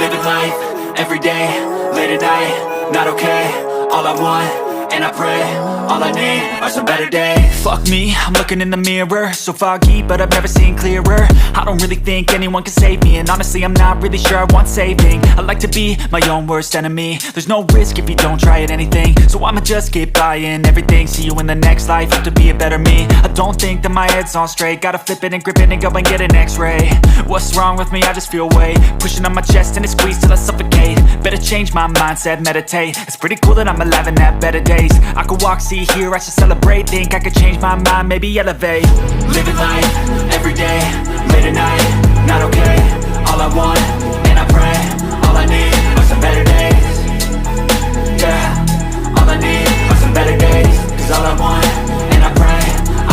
Living life, everyday, late at night, not okay. All I want, and I pray, all I need are some better days. Fuck me, I'm looking in the mirror, so foggy, but I've never seen clearer. I don't really think anyone can save me, and honestly I'm not really sure I want saving. I like to be my own worst enemy. There's no risk if you don't try at anything, so I'ma just keep buying everything. See you in the next life, have to be a better me. I don't think that my head's on straight, gotta flip it and grip it and go and get an x-ray. What's wrong with me? I just feel weight pushing on my chest and it squeezes till I suffocate. Better change my mindset, meditate. It's pretty cool that I'm alive and have better days. I could walk, see, hear, I should celebrate. Think I could change my mind, maybe elevate. Living life, everyday, late at night, not okay. All I want, and I pray, all I need are some better days. Yeah, all I need are some better days. Cause all I want, and I pray,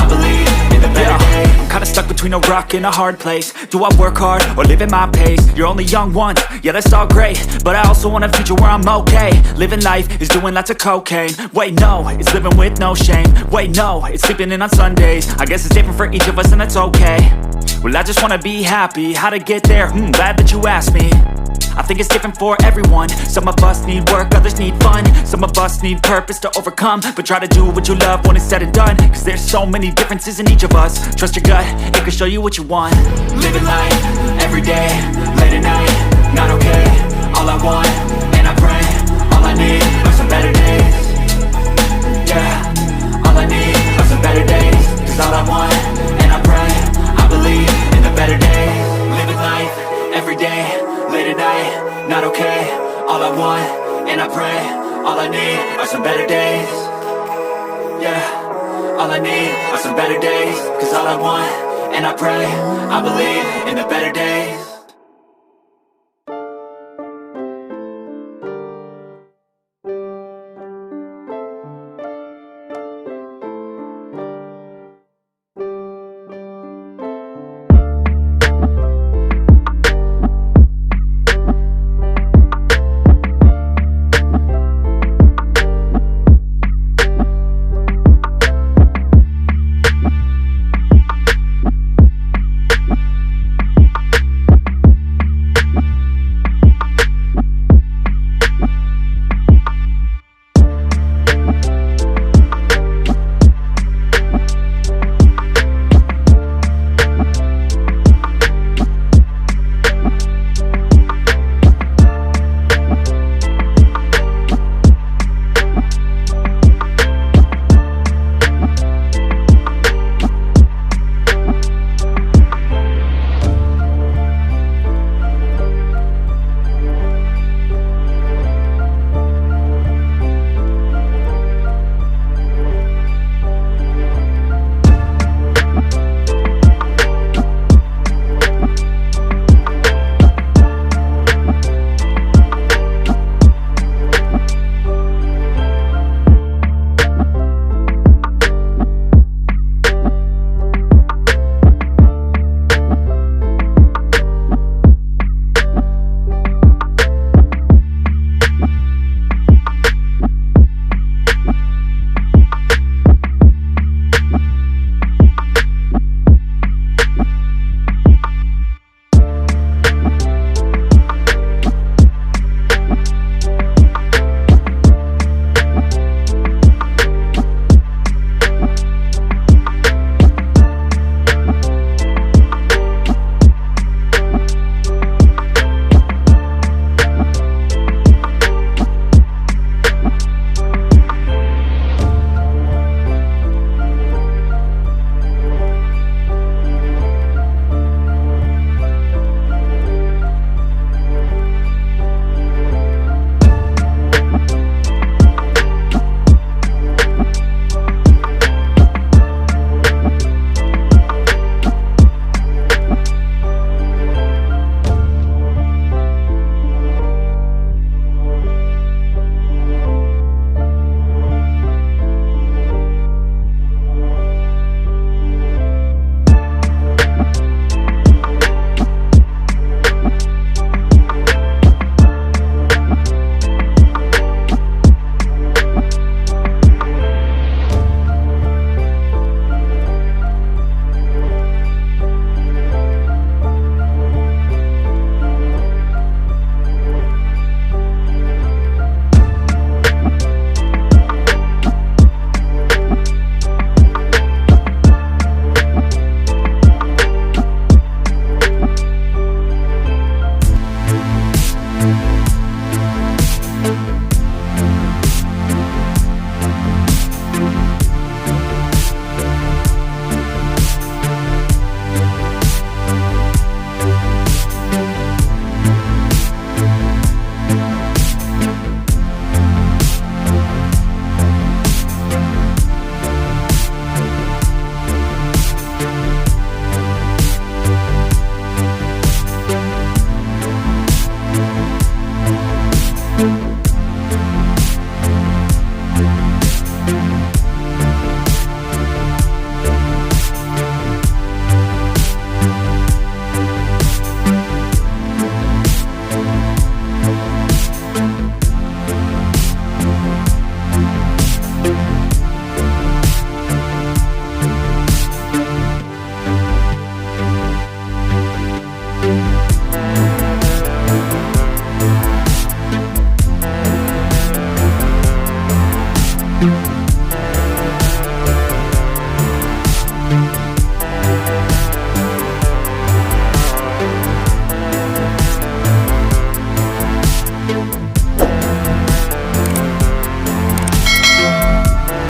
I believe in the better days. I'm kinda stuck between a rock and a hard place. Do I work hard or live at my pace? You're only young once, yeah that's all great, but I also want a future where I'm okay. Living life is doing lots of cocaine. Wait no, it's living with no shame. Wait no, it's sleeping in on Sundays. I guess it's different for each of us and that's okay. Well I just wanna be happy, how to get there? Glad that you asked me. I think it's different for everyone. Some of us need work, others need fun. Some of us need purpose to overcome. But try to do what you love when it's said and done. Cause there's so many differences in each of us. Trust your gut, it can show you what you want. Living life, everyday, late at night, not okay. All I want, and I pray, all I need are some better days. Yeah, all I need are some better days. Cause all I want, and I pray, I believe in the better days. Living life, everyday, late at night, not okay. All I want, and I pray, all I need are some better days. Yeah, all I need are some better days. Cause all I want, and I pray, I believe in the better days.